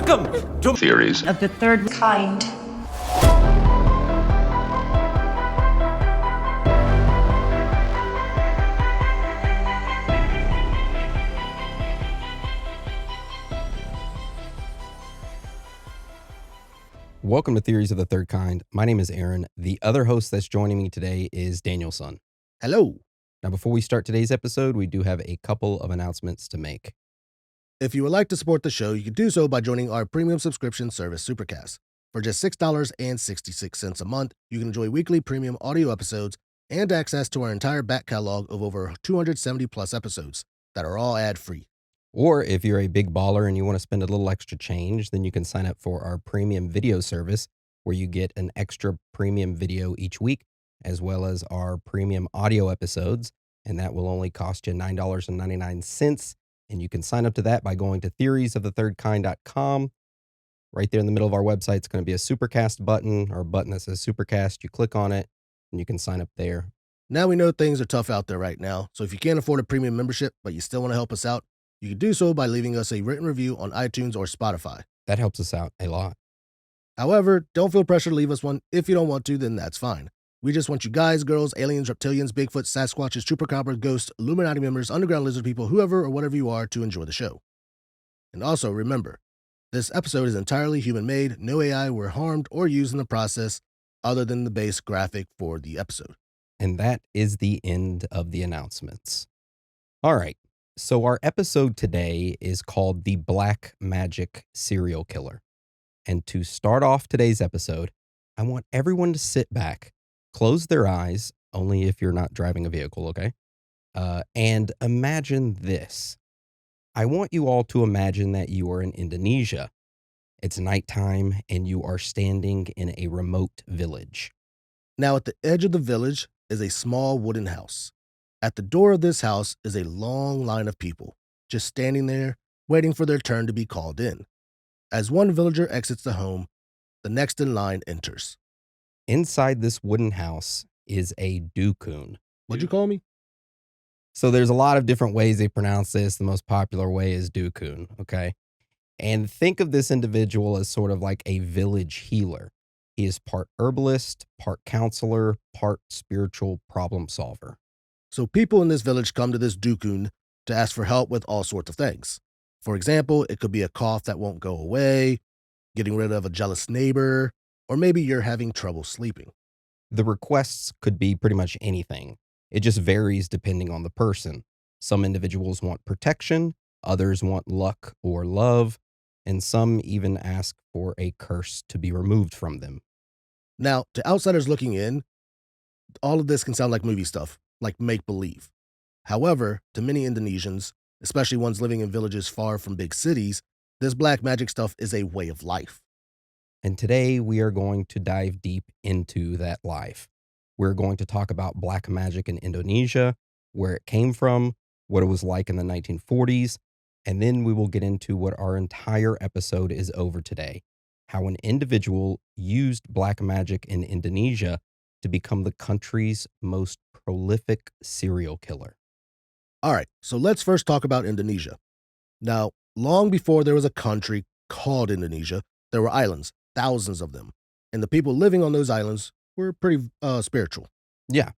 Welcome to Theories of the third kind. Welcome to Theories of the Third Kind. My name is Aaron. The other host that's joining me today is Danielson. Hello. Now, before we start today's episode, we do have a couple of announcements to make. If you would like to support the show, you can do so by joining our premium subscription service, Supercast. For just $6.66 a month, you can enjoy weekly premium audio episodes and access to our entire back catalog of over 270 plus episodes that are all ad-free. Or if you're a big baller and you want to spend a little extra change, then you can sign up for our premium video service where you get an extra premium video each week, as well as our premium audio episodes. And that will only cost you $9.99. And you can sign up to that by going to theoriesofthethirdkind.com. Right there in the middle of our website, it's going to be a Supercast button or a button that says Supercast. You click on it and you can sign up there. Now we know things are tough out there right now, so if you can't afford a premium membership, but you still want to help us out, you can do so by leaving us a written review on iTunes or Spotify. That helps us out a lot. However, don't feel pressure to leave us one. If you don't want to, then that's fine. We just want you guys, girls, aliens, reptilians, Bigfoot, Sasquatches, Chupacabras, ghosts, Illuminati members, underground lizard people, whoever or whatever you are to enjoy the show. And also remember, this episode is entirely human-made. No AI were harmed or used in the process other than the base graphic for the episode. And that is the end of the announcements. All right. So our episode today is called The Black Magic Serial Killer. And to start off today's episode, I want everyone to sit back, close their eyes, only if you're not driving a vehicle, okay? And imagine this. I want you all to imagine that you are in Indonesia. It's nighttime and you are standing in a remote village. Now, at the edge of the village is a small wooden house. At the door of this house is a long line of people, just standing there, waiting for their turn to be called in. As one villager exits the home, the next in line enters. Inside this wooden house is a dukun. What'd you call me? So there's a lot of different ways they pronounce this. The most popular way is dukun, okay? And think of this individual as sort of like a village healer. He is part herbalist, part counselor, part spiritual problem solver. So people in this village come to this dukun to ask for help with all sorts of things. For example, it could be a cough that won't go away, getting rid of a jealous neighbor, or maybe you're having trouble sleeping. The requests could be pretty much anything. It just varies depending on the person. Some individuals want protection, others want luck or love, and some even ask for a curse to be removed from them. Now, to outsiders looking in, all of this can sound like movie stuff, like make-believe. However, to many Indonesians, especially ones living in villages far from big cities, this black magic stuff is a way of life. And today we are going to dive deep into that life. We're going to talk about black magic in Indonesia, where it came from, what it was like in the 1940s, and then we will get into what our entire episode is over today, how an individual used black magic in Indonesia to become the country's most prolific serial killer. All right, so let's first talk about Indonesia. Now, long before there was a country called Indonesia, there were islands, thousands of them, and the people living on those islands were pretty spiritual. Yeah.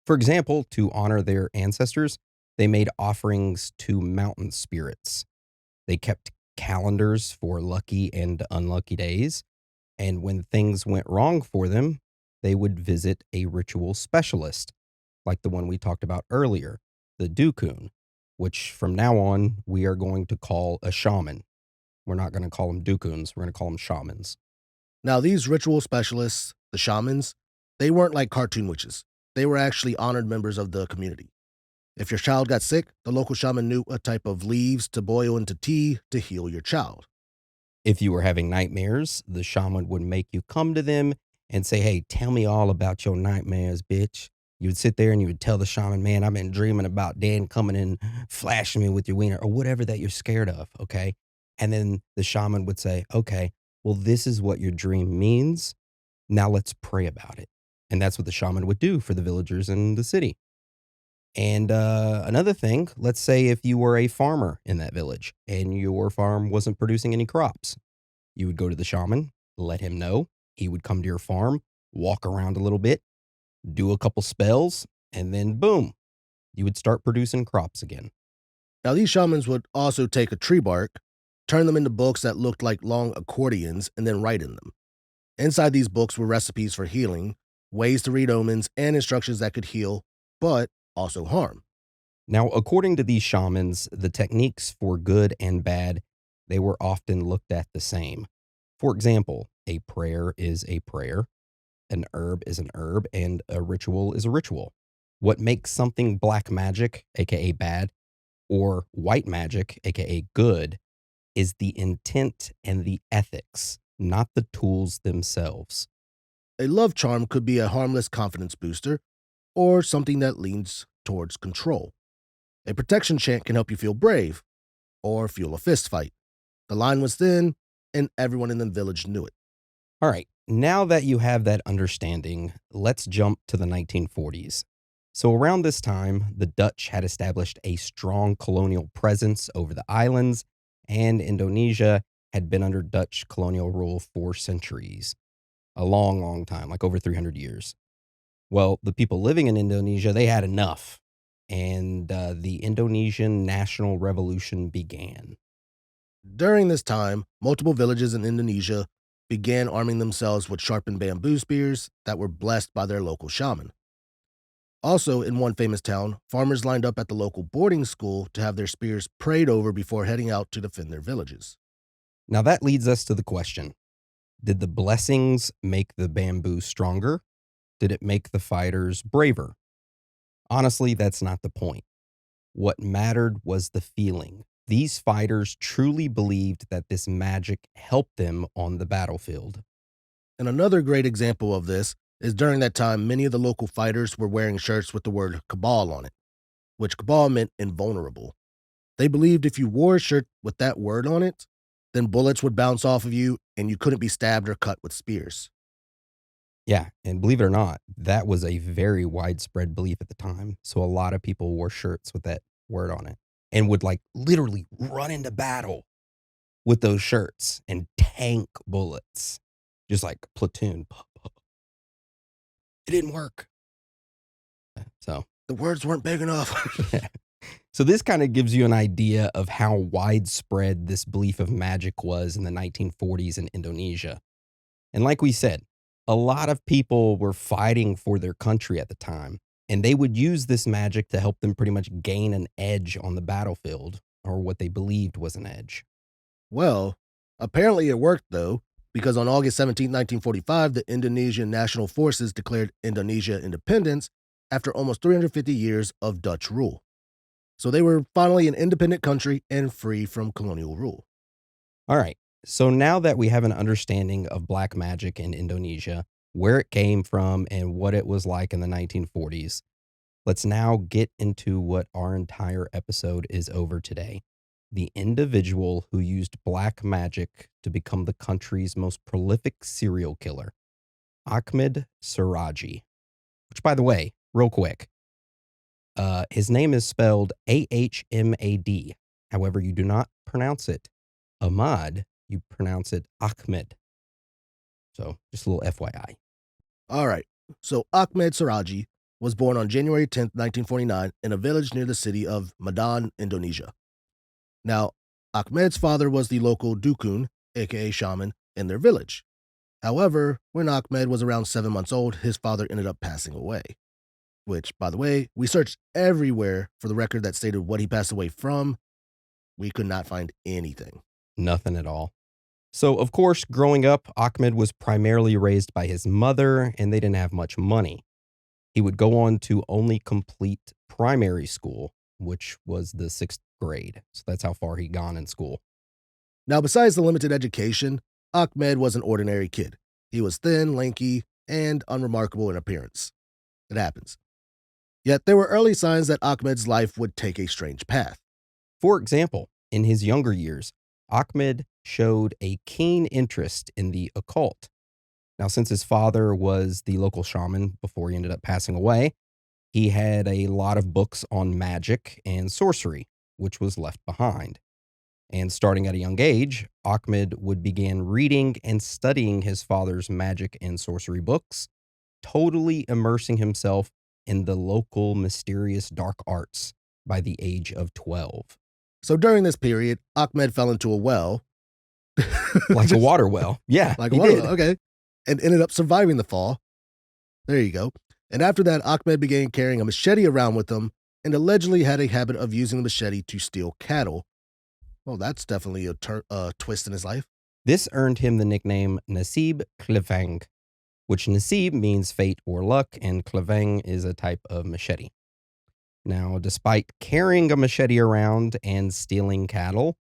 For example, to honor their ancestors, they made offerings to mountain spirits. They kept calendars for lucky and unlucky days, and when things went wrong for them, they would visit a ritual specialist, like the one we talked about earlier, the dukun, which from now on we are going to call a shaman. We're not going to call them dukuns, we're going to call them shamans. Now, these ritual specialists, the shamans, they weren't like cartoon witches. They were actually honored members of the community. If your child got sick, the local shaman knew a type of leaves to boil into tea to heal your child. If you were having nightmares, the shaman would make you come to them and say, hey, tell me all about your nightmares, bitch. You would sit there and you would tell the shaman, man, I've been dreaming about Dan coming in, flashing me with your wiener, or whatever that you're scared of, okay? And then the shaman would say, okay, well, this is what your dream means. Now let's pray about it. And that's what the shaman would do for the villagers in the city. And another thing, let's say if you were a farmer in that village and your farm wasn't producing any crops, You would go to the shaman, let him know. He would come to your farm, walk around a little bit, do a couple spells, and then boom, you would start producing crops again. Now, these shamans would also take a tree bark, turn them into books that looked like long accordions, and then write in them. Inside these books were recipes for healing, ways to read omens, and instructions that could heal, but also harm. Now, according to these shamans, the techniques for good and bad, they were often looked at the same. For example, a prayer is a prayer, an herb is an herb, and a ritual is a ritual. What makes something black magic, aka bad, or white magic, aka good, is the intent and the ethics, not the tools themselves. A love charm could be a harmless confidence booster, or something that leans towards control. A protection chant can help you feel brave, or fuel a fist fight. The line was thin, and everyone in the village knew it. All right, now that you have that understanding, let's jump to the 1940s. So, around this time, the Dutch had established a strong colonial presence over the islands, and Indonesia had been under Dutch colonial rule for centuries. A long, long time, like over 300 years. Well, the people living in Indonesia, they had enough. And the Indonesian National Revolution began. During this time, multiple villages in Indonesia began arming themselves with sharpened bamboo spears that were blessed by their local shaman. Also, in one famous town, farmers lined up at the local boarding school to have their spears prayed over before heading out to defend their villages. Now, that leads us to the question: did the blessings make the bamboo stronger? Did it make the fighters braver? Honestly, that's not the point. What mattered was the feeling. These fighters truly believed that this magic helped them on the battlefield. And another great example of this is during that time, many of the local fighters were wearing shirts with the word cabal on it, which cabal meant invulnerable. They believed if you wore a shirt with that word on it, then bullets would bounce off of you and you couldn't be stabbed or cut with spears. Yeah, and believe it or not, that was a very widespread belief at the time. So a lot of people wore shirts with that word on it and would like literally run into battle with those shirts and tank bullets. Just like platoon. It didn't work. So The words weren't big enough. yeah. So this kind of gives you an idea of how widespread this belief of magic was in the 1940s in Indonesia. And like we said, a lot of people were fighting for their country at the time, and they would use this magic to help them pretty much gain an edge on the battlefield, or what they believed was an edge. Well, apparently it worked though, because on August 17, 1945, the Indonesian National Forces declared Indonesia independence after almost 350 years of Dutch rule. So they were finally an independent country and free from colonial rule. All right. So now that we have an understanding of black magic in Indonesia, where it came from, and what it was like in the 1940s, let's now get into what our entire episode is over today: the individual who used black magic to become the country's most prolific serial killer, Ahmed Suradji. Which, by the way, real quick, his name is spelled Ahmad. However, you do not pronounce it Ahmad, you pronounce it Ahmed. So, just a little FYI. All right. So Ahmed Suradji was born on January 10th, 1949, in a village near the city of Medan, Indonesia. Now, Ahmed's father was the local dukun, aka shaman, in their village. However, when Ahmed was around 7 months old, his father ended up passing away. Which, by the way, we searched everywhere for the record that stated what he passed away from. We could not find anything. Nothing at all. So, of course, growing up, Ahmed was primarily raised by his mother, and they didn't have much money. He would go on to only complete primary school, which was the sixth grade. So that's how far he'd gone in school. Now, besides the limited education, Ahmed was an ordinary kid. He was thin, lanky, and unremarkable in appearance. It happens. Yet there were early signs that Ahmed's life would take a strange path. For example, in his younger years, Ahmed showed a keen interest in the occult. Now, since his father was the local shaman before he ended up passing away, he had a lot of books on magic and sorcery, which was left behind. And starting at a young age, Ahmed would begin reading and studying his father's magic and sorcery books, totally immersing himself in the local mysterious dark arts by the age of 12. So during this period, Ahmed fell into a well. Like a Just water well. Yeah, like a he water did. well, okay. And ended up surviving the fall. There you go. And after that, Ahmed began carrying a machete around with him and allegedly had a habit of using the machete to steal cattle. Well, that's definitely a twist in his life. This earned him the nickname Nasib Klevang, which Nasib means fate or luck, and Klevang is a type of machete. Now, despite carrying a machete around and stealing cattle,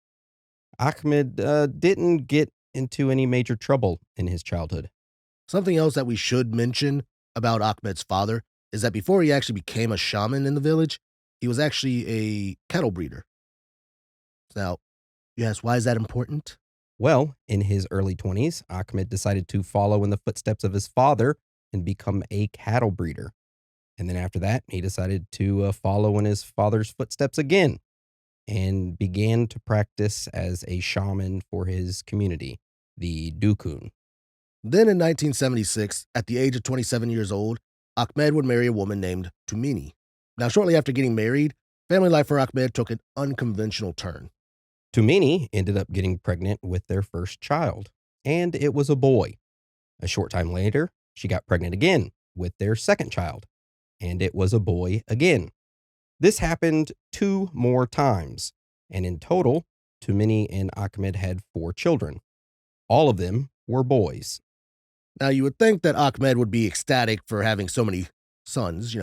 Ahmed didn't get into any major trouble in his childhood. Something else that we should mention about Ahmed's father is that before he actually became a shaman in the village, he was actually a cattle breeder. Now, you ask, why is that important? Well, in his early 20s, Ahmed decided to follow in the footsteps of his father and become a cattle breeder. And then after that, he decided to follow in his father's footsteps again and began to practice as a shaman for his community, the Dukun. Then in 1976, at the age of 27 years old, Ahmed would marry a woman named Tumini. Now, shortly after getting married, family life for Ahmed took an unconventional turn. Tumini ended up getting pregnant with their first child, and it was a boy. A short time later, she got pregnant again with their second child, and it was a boy again. This happened 2 more times, and in total, Tumini and Ahmed had 4 children. All of them were boys. Now, you would think that Ahmed would be ecstatic for having so many sons,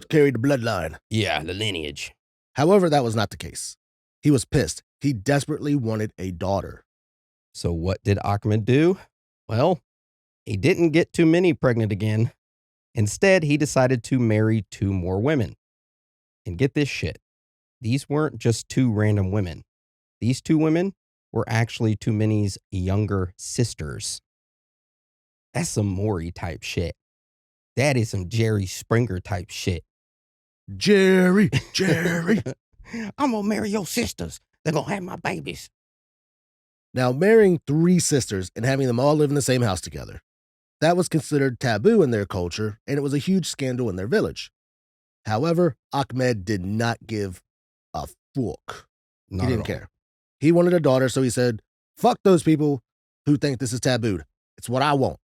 carried the bloodline. Yeah, the lineage. However, that was not the case. He was pissed. He desperately wanted a daughter. So what did Ahmed do? Well, he didn't get Tumini pregnant again. Instead, he decided to marry 2 more women. And get this shit. These weren't just 2 random women. These 2 women were actually Tumini's younger sisters. That's some Maury type shit. That is some Jerry Springer type shit. Jerry. I'm gonna marry your sisters. They're gonna have my babies. Now, marrying 3 sisters and having them all live in the same house together, that was considered taboo in their culture, and it was a huge scandal in their village. However, Ahmed did not give a fuck. He Not at didn't all. care. He wanted a daughter, so he said, fuck those people who think this is tabooed. It's what I want.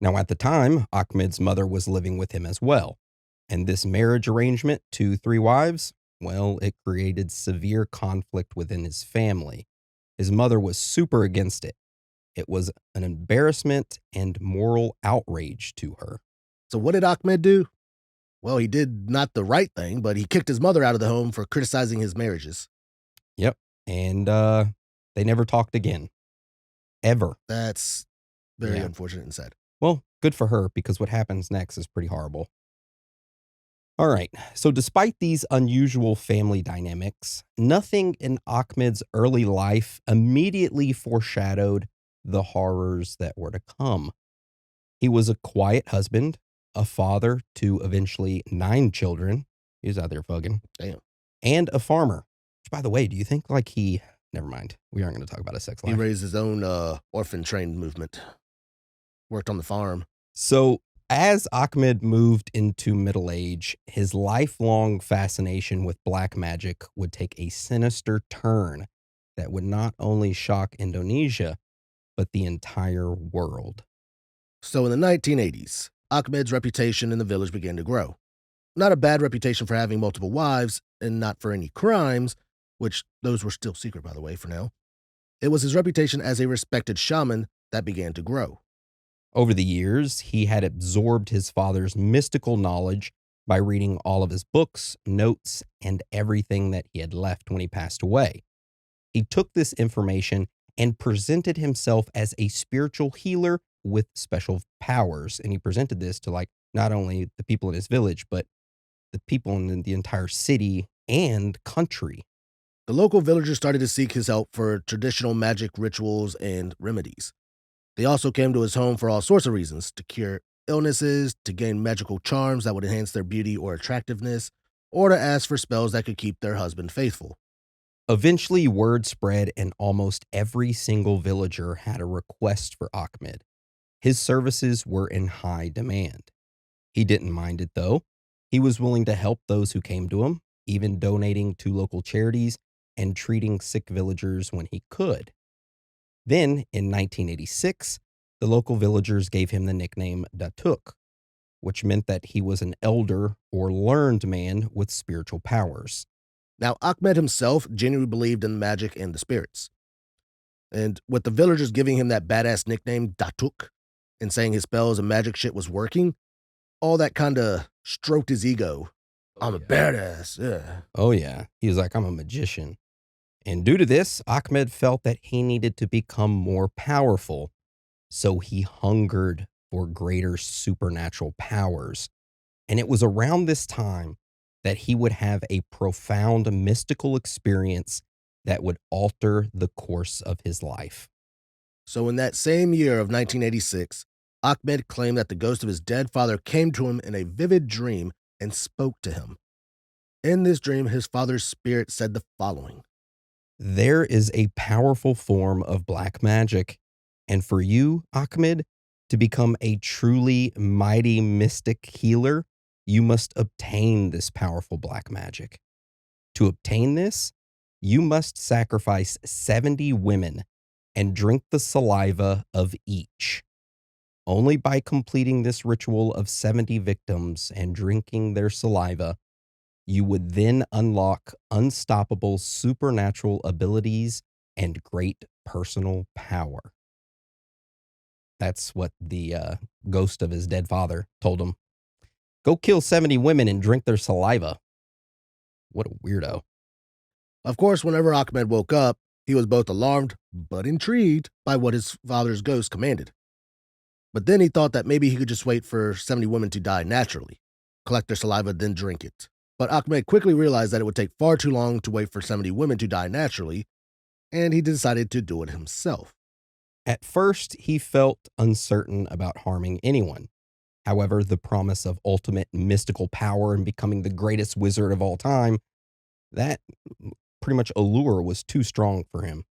Now, at the time, Ahmed's mother was living with him as well. And this marriage arrangement to 3 wives, well, it created severe conflict within his family. His mother was super against it. It was an embarrassment and moral outrage to her. So what did Ahmed do? Well, he did not the right thing, but he kicked his mother out of the home for criticizing his marriages. Yep. And they never talked again. Ever. That's very Yeah. unfortunate and sad. Well, good for her, because what happens next is pretty horrible. All right. So despite these unusual family dynamics, nothing in Ahmed's early life immediately foreshadowed the horrors that were to come. He was a quiet husband, a father to eventually 9 children. He was out there fucking. Damn. And a farmer. Which, by the way, do you think never mind. We aren't going to talk about his sex He life. raised his own orphan train movement. Worked on the farm. So, as Ahmed moved into middle age, his lifelong fascination with black magic would take a sinister turn that would not only shock Indonesia, but the entire world. So in the 1980s, Ahmed's reputation in the village began to grow. Not a bad reputation for having multiple wives, and not for any crimes, which those were still secret, by the way, for now. It was his reputation as a respected shaman that began to grow. Over the years, he had absorbed his father's mystical knowledge by reading all of his books, notes, and everything that he had left when he passed away. He took this information and presented himself as a spiritual healer with special powers. And he presented this to not only the people in his village, but the people in the entire city and country. The local villagers started to seek his help for traditional magic rituals and remedies. They also came to his home for all sorts of reasons: to cure illnesses, to gain magical charms that would enhance their beauty or attractiveness, or to ask for spells that could keep their husband faithful. Eventually, word spread, and almost every single villager had a request for Ahmed. His services were in high demand. He didn't mind it, though. He was willing to help those who came to him, even donating to local charities and treating sick villagers when he could. Then, in 1986, the local villagers gave him the nickname Datuk, which meant that he was an elder or learned man with spiritual powers. Now, Ahmed himself genuinely believed in magic and the spirits. And with the villagers giving him that badass nickname, Datuk, and saying his spells and magic shit was working, all that kind of stroked his ego. I'm a badass, yeah. Oh, yeah. He was like, I'm a magician. And due to this, Ahmed felt that he needed to become more powerful. So he hungered for greater supernatural powers. And it was around this time that he would have a profound mystical experience that would alter the course of his life. So, in that same year of 1986, Ahmed claimed that the ghost of his dead father came to him in a vivid dream and spoke to him. In this dream, his father's spirit said the following: There is a powerful form of black magic. And for you, Ahmed, to become a truly mighty mystic healer, you must obtain this powerful black magic. To obtain this, you must sacrifice 70 women and drink the saliva of each. Only by completing this ritual of 70 victims and drinking their saliva, you would then unlock unstoppable supernatural abilities and great personal power. That's what the ghost of his dead father told him. Go kill 70 women and drink their saliva. What a weirdo. Of course, whenever Ahmed woke up, he was both alarmed but intrigued by what his father's ghost commanded. But then he thought that maybe he could just wait for 70 women to die naturally, collect their saliva, then drink it. But Ahmed quickly realized that it would take far too long to wait for 70 women to die naturally, and he decided to do it himself. At first, he felt uncertain about harming anyone. However, the promise of ultimate mystical power and becoming the greatest wizard of all time, that pretty much allure was too strong for him.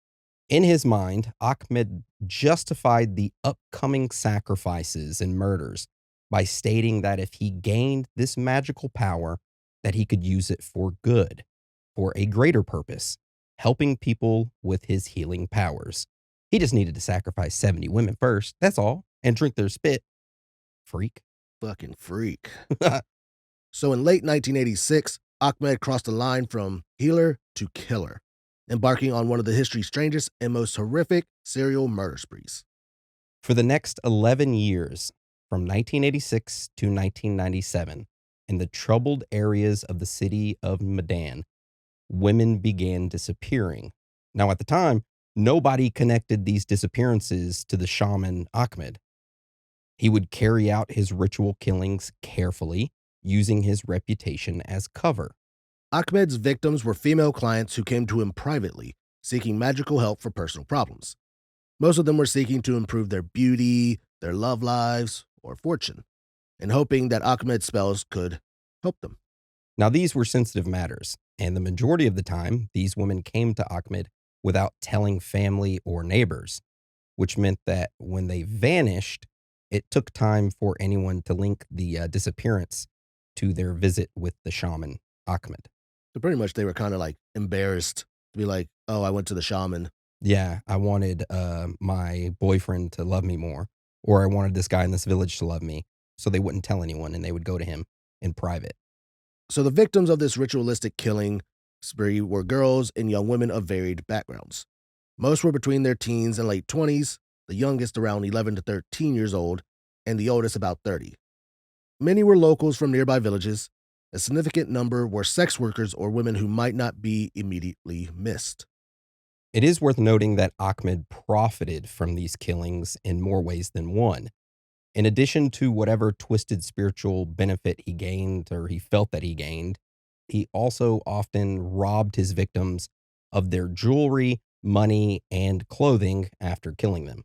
In his mind, Ahmed justified the upcoming sacrifices and murders by stating that if he gained this magical power, that he could use it for good, for a greater purpose, helping people with his healing powers. He just needed to sacrifice 70 women first, that's all, and drink their spit. Freak. Fucking freak. So in late 1986, Ahmed crossed the line from healer to killer, embarking on one of the history's strangest and most horrific serial murder sprees. For the next 11 years, from 1986 to 1997, in the troubled areas of the city of Medan, women began disappearing. Now, at the time, nobody connected these disappearances to the shaman Ahmed. He would carry out his ritual killings carefully, using his reputation as cover. Ahmed's victims were female clients who came to him privately, seeking magical help for personal problems. Most of them were seeking to improve their beauty, their love lives, or fortune, and hoping that Ahmed's spells could help them. Now, these were sensitive matters, and the majority of the time, these women came to Ahmed without telling family or neighbors, which meant that when they vanished, it took time for anyone to link the disappearance to their visit with the shaman, Ahmed. So pretty much they were kind of like embarrassed to be like, oh, I went to the shaman. Yeah, I wanted my boyfriend to love me more, or I wanted this guy in this village to love me, so they wouldn't tell anyone and they would go to him in private. So the victims of this ritualistic killing spree were girls and young women of varied backgrounds. Most were between their teens and late 20s, the youngest around 11 to 13 years old, and the oldest about 30. Many were locals from nearby villages. A significant number were sex workers or women who might not be immediately missed. It is worth noting that Ahmed profited from these killings in more ways than one. In addition to whatever twisted spiritual benefit he gained or he felt that he gained, he also often robbed his victims of their jewelry, money, and clothing after killing them.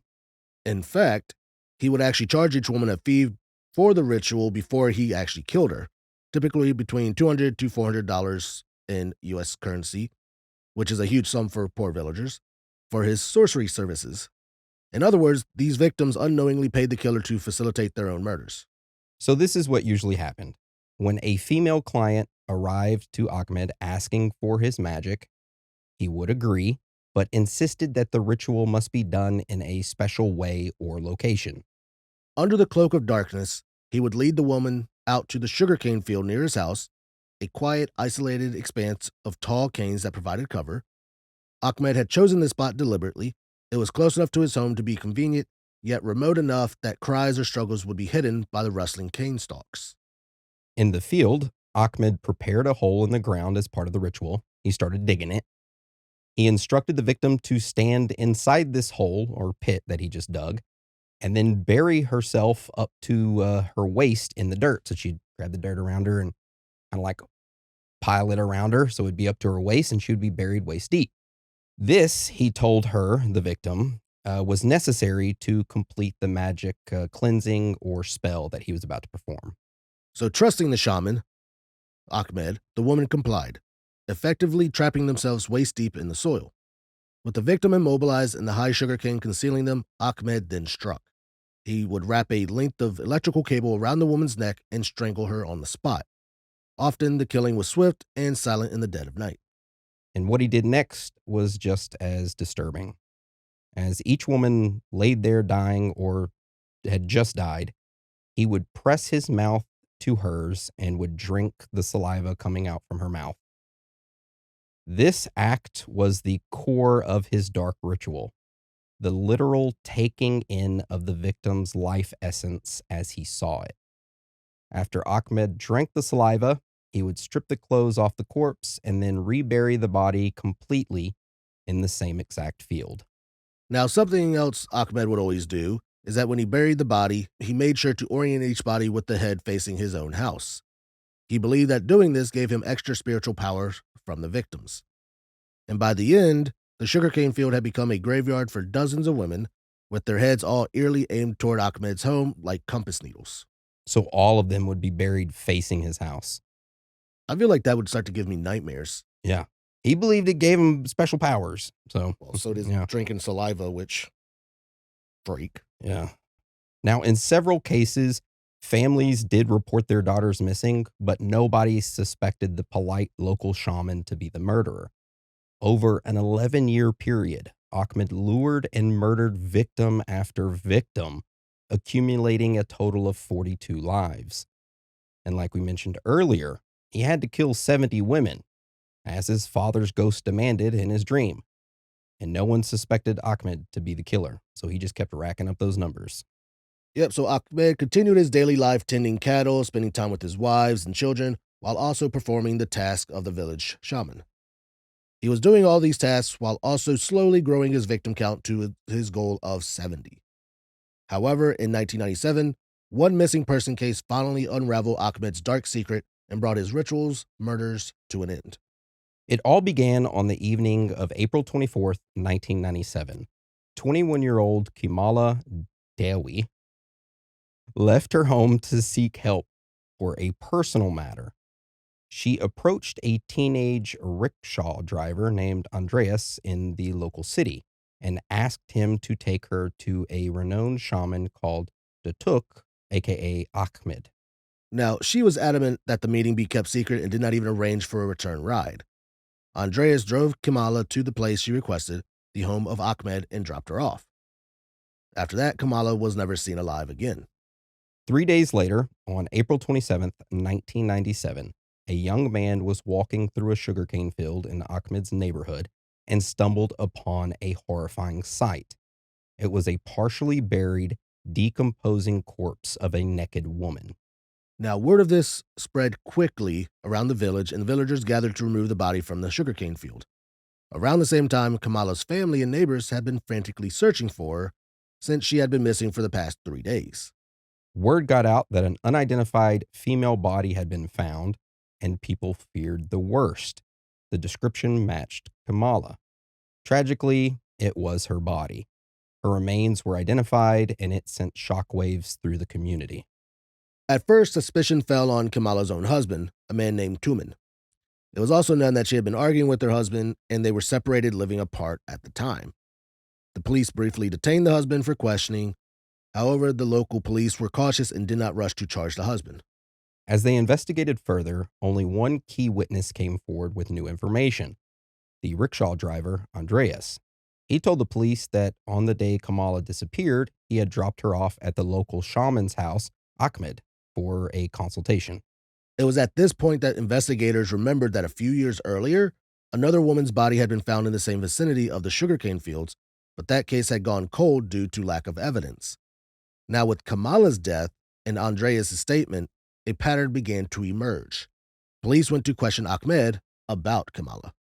In fact, he would actually charge each woman a fee for the ritual before he actually killed her, typically between $200 to $400 in US currency. which is a huge sum for poor villagers, for his sorcery services. In other words, these victims unknowingly paid the killer to facilitate their own murders. So this is what usually happened. When a female client arrived to Ahmed asking for his magic, he would agree, but insisted that the ritual must be done in a special way or location. Under the cloak of darkness, he would lead the woman out to the sugarcane field near his house, a quiet, isolated expanse of tall canes that provided cover. Ahmed had chosen this spot deliberately. It was close enough to his home to be convenient, yet remote enough that cries or struggles would be hidden by the rustling cane stalks. In the field, Ahmed prepared a hole in the ground as part of the ritual. He started digging it. He instructed the victim to stand inside this hole or pit that he just dug and then bury herself up to her waist in the dirt. So she'd grab the dirt around her and kind of like pile it around her so it'd be up to her waist and she would be buried waist deep. This, he told her, the victim, was necessary to complete the magic cleansing or spell that he was about to perform. So, trusting the shaman, Ahmed, the woman complied, effectively trapping themselves waist deep in the soil. With the victim immobilized and the high sugarcane concealing them, Ahmed then struck. He would wrap a length of electrical cable around the woman's neck and strangle her on the spot. Often, the killing was swift and silent in the dead of night. And what he did next was just as disturbing. As each woman laid there dying or had just died, he would press his mouth to hers and would drink the saliva coming out from her mouth. This act was the core of his dark ritual, the literal taking in of the victim's life essence as he saw it. After Ahmed drank the saliva, he would strip the clothes off the corpse and then rebury the body completely in the same exact field. Now, something else Ahmed would always do is that when he buried the body, he made sure to orient each body with the head facing his own house. He believed that doing this gave him extra spiritual power from the victims. And by the end, the sugarcane field had become a graveyard for dozens of women, with their heads all eerily aimed toward Ahmed's home like compass needles. So all of them would be buried facing his house. I feel like that would start to give me nightmares. Yeah. He believed it gave him special powers. So, Well, so does yeah. drinking saliva, which freak. Yeah. Now, in several cases, families did report their daughters missing, but nobody suspected the polite local shaman to be the murderer. Over an 11-year period, Ahmed lured and murdered victim after victim, accumulating a total of 42 lives. And like we mentioned earlier, he had to kill 70 women, as his father's ghost demanded in his dream. And no one suspected Ahmed to be the killer, so he just kept racking up those numbers. Yep, so Ahmed continued his daily life tending cattle, spending time with his wives and children, while also performing the task of the village shaman. He was doing all these tasks while also slowly growing his victim count to his goal of 70. However, in 1997, one missing person case finally unraveled Ahmed's dark secret and brought his rituals, murders to an end. It all began on the evening of April 24th, 1997. 21-year-old Kamala Dewi left her home to seek help for a personal matter. She approached a teenage rickshaw driver named Andreas in the local city and asked him to take her to a renowned shaman called Datuk, aka Ahmed. Now, she was adamant that the meeting be kept secret and did not even arrange for a return ride. Andreas drove Kamala to the place she requested, the home of Ahmed, and dropped her off. After that, Kamala was never seen alive again. 3 days later, on April 27th, 1997, a young man was walking through a sugarcane field in Ahmed's neighborhood and stumbled upon a horrifying sight. It was a partially buried, decomposing corpse of a naked woman. Now, word of this spread quickly around the village, and the villagers gathered to remove the body from the sugarcane field. Around the same time, Kamala's family and neighbors had been frantically searching for her since she had been missing for the past 3 days. Word got out that an unidentified female body had been found, and people feared the worst. The description matched Kamala. Tragically, it was her body. Her remains were identified, and it sent shockwaves through the community. At first, suspicion fell on Kamala's own husband, a man named Tuman. It was also known that she had been arguing with her husband and they were separated, living apart at the time. The police briefly detained the husband for questioning. However, the local police were cautious and did not rush to charge the husband. As they investigated further, only one key witness came forward with new information: the rickshaw driver, Andreas. He told the police that on the day Kamala disappeared, he had dropped her off at the local shaman's house, Ahmed, for a consultation. It was at this point that investigators remembered that a few years earlier, another woman's body had been found in the same vicinity of the sugarcane fields, but that case had gone cold due to lack of evidence. Now, with Kamala's death and Andreas' statement, a pattern began to emerge. Police went to question Ahmed about Kamala.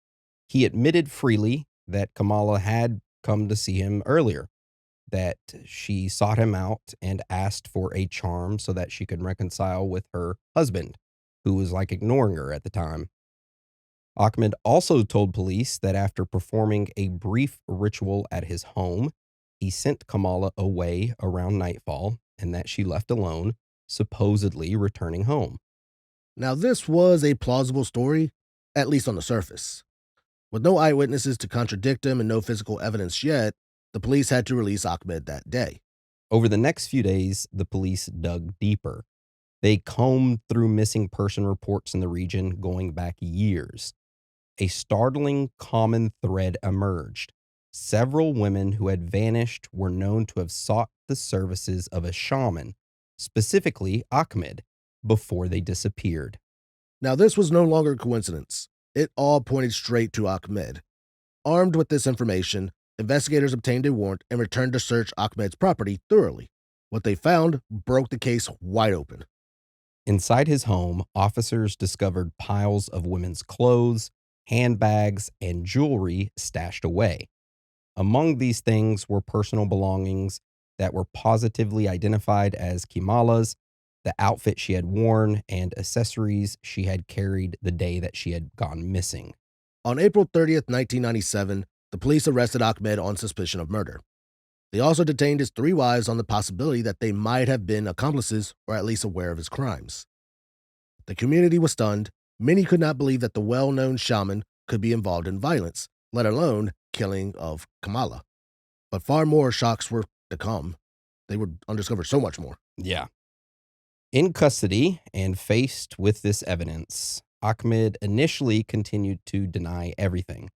He admitted freely that Kamala had come to see him earlier, that she sought him out and asked for a charm so that she could reconcile with her husband, who was like ignoring her at the time. Ahmed also told police that after performing a brief ritual at his home, he sent Kamala away around nightfall and that she left alone, supposedly returning home. Now, this was a plausible story, at least on the surface. With no eyewitnesses to contradict him and no physical evidence yet, the police had to release Ahmed that day. Over the next few days, the police dug deeper. They combed through missing person reports in the region going back years. A startling common thread emerged. Several women who had vanished were known to have sought the services of a shaman, specifically Ahmed, before they disappeared. Now, this was no longer a coincidence. It all pointed straight to Ahmed. Armed with this information, investigators obtained a warrant and returned to search Ahmed's property thoroughly. What they found broke the case wide open. Inside his home, officers discovered piles of women's clothes, handbags, and jewelry stashed away. Among these things were personal belongings that were positively identified as Kamala's, the outfit she had worn, and accessories she had carried the day that she had gone missing. On April 30th, 1997, the police arrested Ahmed on suspicion of murder. They also detained his three wives on the possibility that they might have been accomplices or at least aware of his crimes. The community was stunned. Many could not believe that the well-known shaman could be involved in violence, let alone killing of Kamala. But far more shocks were to come. They would undiscover so much more. Yeah. In custody and faced with this evidence, Ahmed initially continued to deny everything.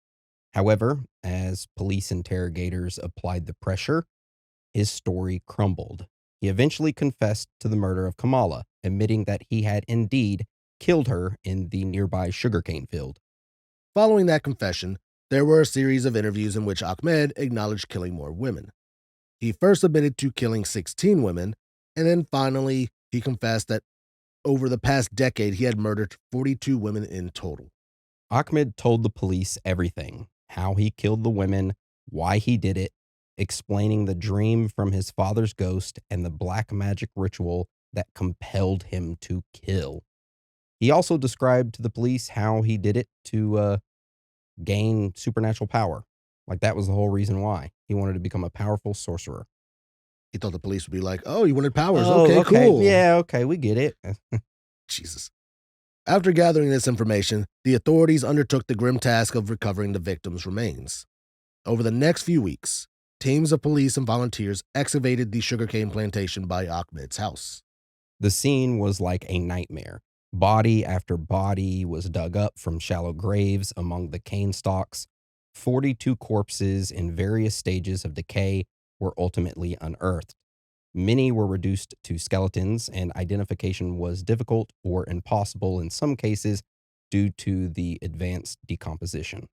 However, as police interrogators applied the pressure, his story crumbled. He eventually confessed to the murder of Kamala, admitting that he had indeed killed her in the nearby sugarcane field. Following that confession, there were a series of interviews in which Ahmed acknowledged killing more women. He first admitted to killing 16 women, and then finally, he confessed that over the past decade, he had murdered 42 women in total. Ahmed told the police everything: how he killed the women, why he did it, explaining the dream from his father's ghost and the black magic ritual that compelled him to kill. He also described to the police how he did it to gain supernatural power. Like that was the whole reason why. He wanted to become a powerful sorcerer. He thought the police would be like, oh, you wanted powers. Oh, okay, cool. Yeah, okay, we get it. Jesus. After gathering this information, the authorities undertook the grim task of recovering the victims' remains. Over the next few weeks, teams of police and volunteers excavated the sugarcane plantation by Ahmed's house. The scene was like a nightmare. Body after body was dug up from shallow graves among the cane stalks. 42 corpses in various stages of decay were ultimately unearthed. Many were reduced to skeletons, and identification was difficult or impossible in some cases due to the advanced decomposition.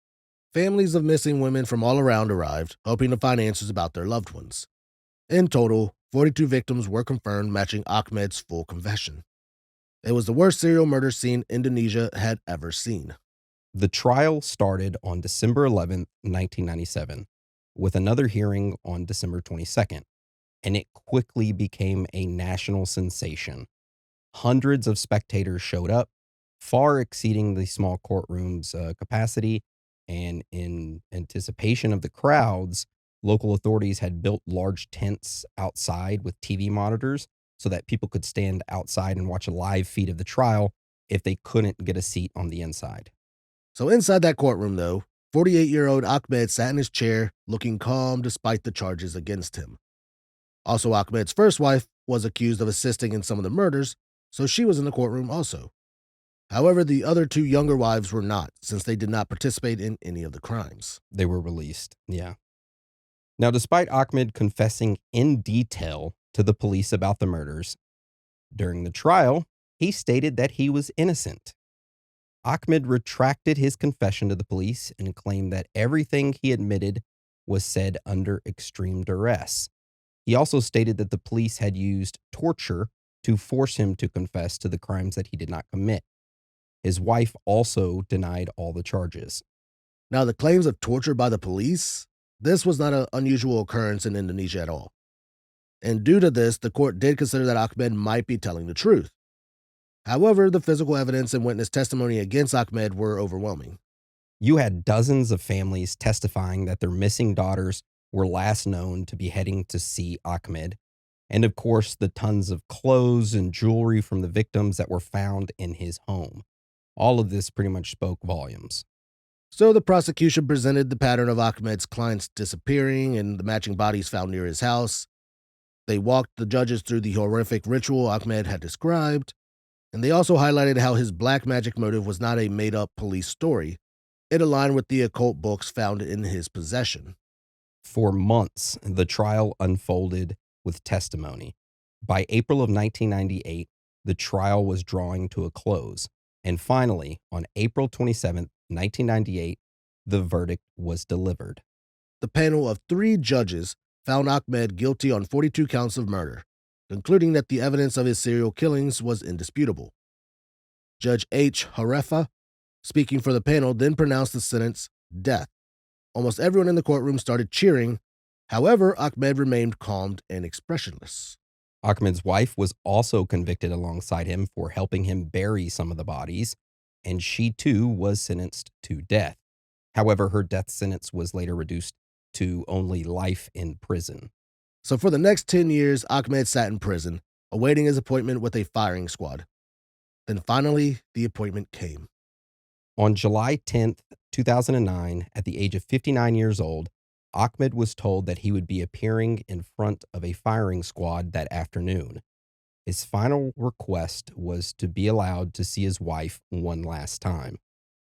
Families of missing women from all around arrived, hoping to find answers about their loved ones. In total, 42 victims were confirmed, matching Ahmed's full confession. It was the worst serial murder scene Indonesia had ever seen. The trial started on December 11th, 1997, with another hearing on December 22nd, and it quickly became a national sensation. Hundreds of spectators showed up, far exceeding the small courtroom's capacity, and in anticipation of the crowds, local authorities had built large tents outside with TV monitors so that people could stand outside and watch a live feed of the trial if they couldn't get a seat on the inside. So inside that courtroom, though, 48-year-old Ahmed sat in his chair, looking calm despite the charges against him. Also, Ahmed's first wife was accused of assisting in some of the murders, so she was in the courtroom also. However, the other two younger wives were not, since they did not participate in any of the crimes. They were released. Yeah. Now, despite Ahmed confessing in detail to the police about the murders, during the trial, he stated that he was innocent. Ahmed retracted his confession to the police and claimed that everything he admitted was said under extreme duress. He also stated that the police had used torture to force him to confess to the crimes that he did not commit. His wife also denied all the charges. Now, the claims of torture by the police, this was not an unusual occurrence in Indonesia at all. And due to this, the court did consider that Ahmed might be telling the truth. However, the physical evidence and witness testimony against Ahmed were overwhelming. You had dozens of families testifying that their missing daughters were last known to be heading to see Ahmed. And of course, the tons of clothes and jewelry from the victims that were found in his home. All of this pretty much spoke volumes. So the prosecution presented the pattern of Ahmed's clients disappearing and the matching bodies found near his house. They walked the judges through the horrific ritual Ahmed had described, and they also highlighted how his black magic motive was not a made-up police story. It aligned with the occult books found in his possession. For months, the trial unfolded with testimony. By April of 1998, the trial was drawing to a close. And finally, on April 27th, 1998, the verdict was delivered. The panel of 3 judges found Ahmed guilty on 42 counts of murder, concluding that the evidence of his serial killings was indisputable. Judge H. Harefa, speaking for the panel, then pronounced the sentence death. Almost everyone in the courtroom started cheering. However, Ahmed remained calm and expressionless. Ahmed's wife was also convicted alongside him for helping him bury some of the bodies, and she too was sentenced to death. However, her death sentence was later reduced to only life in prison. So for the next 10 years, Ahmed sat in prison, awaiting his appointment with a firing squad. Then finally, the appointment came. On July 10th, 2009, at the age of 59 years old, Ahmed was told that he would be appearing in front of a firing squad that afternoon. His final request was to be allowed to see his wife one last time.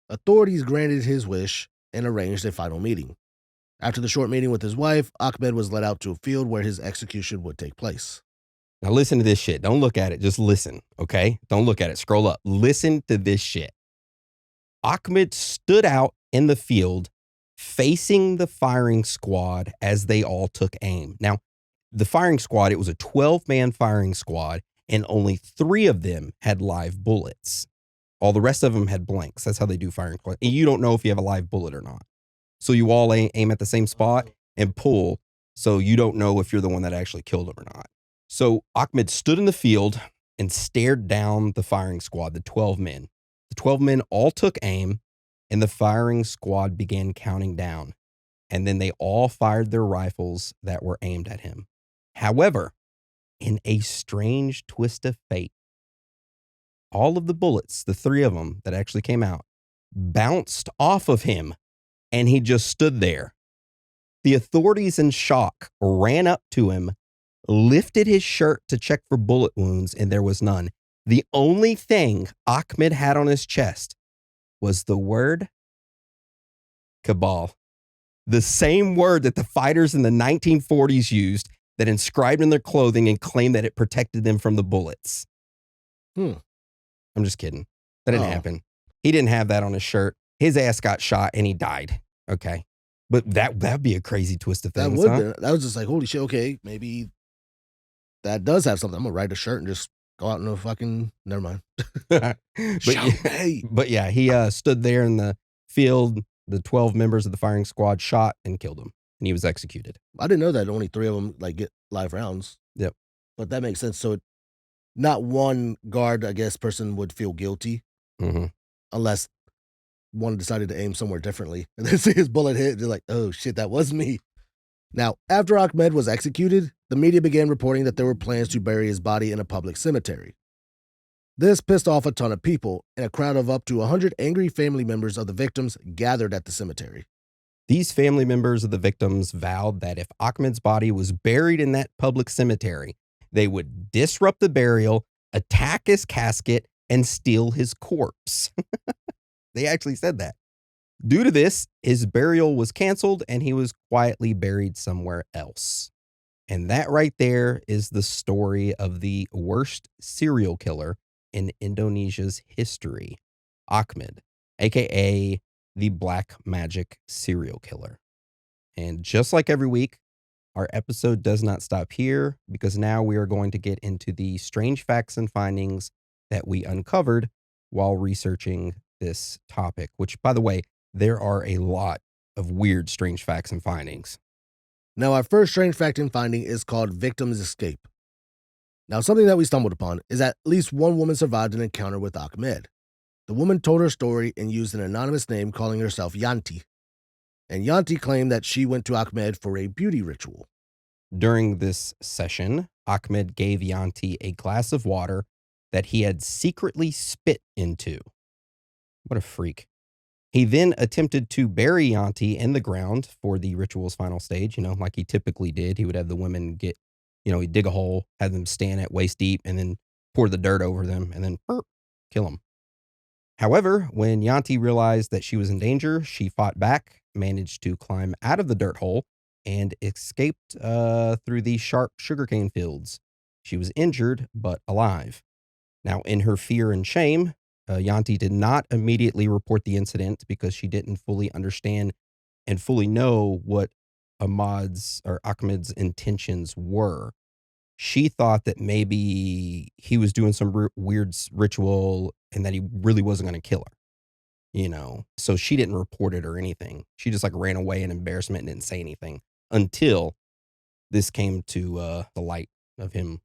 Authorities granted his wish and arranged a final meeting. After the short meeting with his wife, Ahmed was led out to a field where his execution would take place. Now listen to this shit. Don't look at it. Just listen, okay? Don't look at it. Scroll up. Listen to this shit. Ahmed stood out in the field facing the firing squad as they all took aim. Now, the firing squad, it was a 12-man firing squad, and only 3 of them had live bullets. All the rest of them had blanks. That's how they do firing squad. And you don't know if you have a live bullet or not. So you all aim at the same spot and pull, so you don't know if you're the one that actually killed him or not. So Ahmed stood in the field and stared down the firing squad, the 12 men. The 12 men all took aim, and the firing squad began counting down. And then they all fired their rifles that were aimed at him. However, in a strange twist of fate, all of the bullets, the 3 of them that actually came out, bounced off of him, and he just stood there. The authorities in shock ran up to him, lifted his shirt to check for bullet wounds, and there was none. The only thing Ahmed had on his chest was the word cabal. The same word that the fighters in the 1940s used, that inscribed in their clothing and claimed that it protected them from the bullets. I'm just kidding. That didn't happen. He didn't have that on his shirt. His ass got shot and he died. Okay. But that'd be a crazy twist of things. That was just like, holy shit, okay, maybe that does have something. I'm gonna write a shirt and just go out in a fucking, never mind. But yeah, he stood there in the field. The 12 members of the firing squad shot and killed him, and he was executed. I didn't know that only 3 of them like get live rounds. Yep. But that makes sense. So not one guard, I guess, person would feel guilty unless one decided to aim somewhere differently. And then see his bullet hit, they're like, oh shit, that was me. Now, after Ahmed was executed, the media began reporting that there were plans to bury his body in a public cemetery. This pissed off a ton of people, and a crowd of up to 100 angry family members of the victims gathered at the cemetery. These family members of the victims vowed that if Ahmed's body was buried in that public cemetery, they would disrupt the burial, attack his casket, and steal his corpse. They actually said that. Due to this, his burial was canceled and he was quietly buried somewhere else. And that right there is the story of the worst serial killer in Indonesia's history, Ahmed, aka the Black Magic Serial Killer. And just like every week, our episode does not stop here because now we are going to get into the strange facts and findings that we uncovered while researching this topic, which, by the way, there are a lot of weird, strange facts and findings. Now, our first strange fact and finding is called Victim's Escape. Now, something that we stumbled upon is that at least one woman survived an encounter with Ahmed. The woman told her story and used an anonymous name calling herself Yanti. And Yanti claimed that she went to Ahmed for a beauty ritual. During this session, Ahmed gave Yanti a glass of water that he had secretly spit into. What a freak. He then attempted to bury Yanti in the ground for the ritual's final stage, like he typically did. He would have the women get, he'd dig a hole, have them stand at waist deep, and then pour the dirt over them, and then kill them. However, when Yanti realized that she was in danger, she fought back, managed to climb out of the dirt hole, and escaped through the sharp sugarcane fields. She was injured, but alive. Now, in her fear and shame, Yanti did not immediately report the incident because she didn't fully understand and fully know what Ahmed's intentions were. She thought that maybe he was doing some weird ritual and that he really wasn't going to kill her, So she didn't report it or anything. She just ran away in embarrassment and didn't say anything until this came to the light of him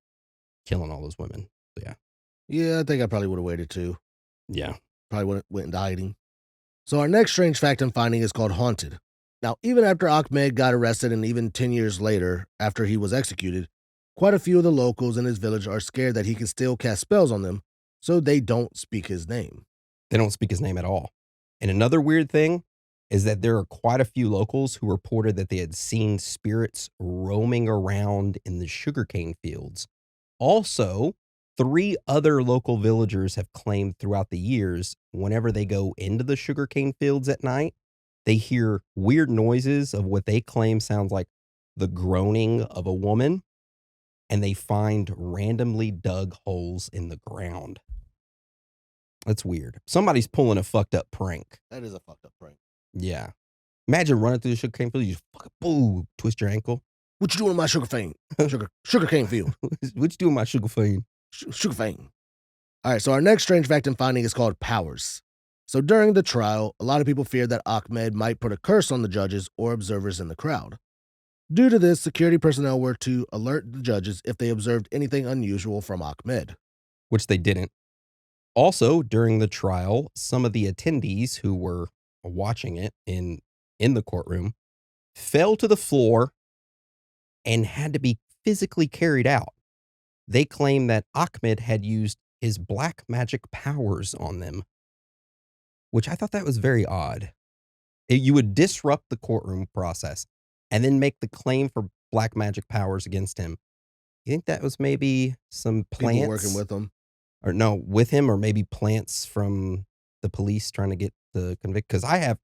killing all those women. So, yeah. Yeah, I think I probably would have waited too. Yeah. Probably went into hiding. So our next strange fact and finding is called Haunted. Now, even after Ahmed got arrested and even 10 years later, after he was executed, quite a few of the locals in his village are scared that he can still cast spells on them, so they don't speak his name. They don't speak his name at all. And another weird thing is that there are quite a few locals who reported that they had seen spirits roaming around in the sugarcane fields. Also, 3 other local villagers have claimed throughout the years, whenever they go into the sugarcane fields at night, they hear weird noises of what they claim sounds like the groaning of a woman, and they find randomly dug holes in the ground. That's weird. Somebody's pulling a fucked up prank. That is a fucked up prank. Yeah. Imagine running through the sugarcane field, you just fucking boom, twist your ankle. What you doing in my sugarcane field? What you doing in my sugarcane? Sugarcane. All right, so our next strange fact and finding is called powers. So during the trial, a lot of people feared that Ahmed might put a curse on the judges or observers in the crowd. Due to this, security personnel were to alert the judges if they observed anything unusual from Ahmed. Which they didn't. Also, during the trial, some of the attendees who were watching it in the courtroom fell to the floor and had to be physically carried out. They claim that Ahmed had used his black magic powers on them, which I thought that was very odd. You would disrupt the courtroom process and then make the claim for black magic powers against him. You think that was maybe some plants? People working with him. Or no, with him, or maybe plants from the police trying to get the convict? Because I have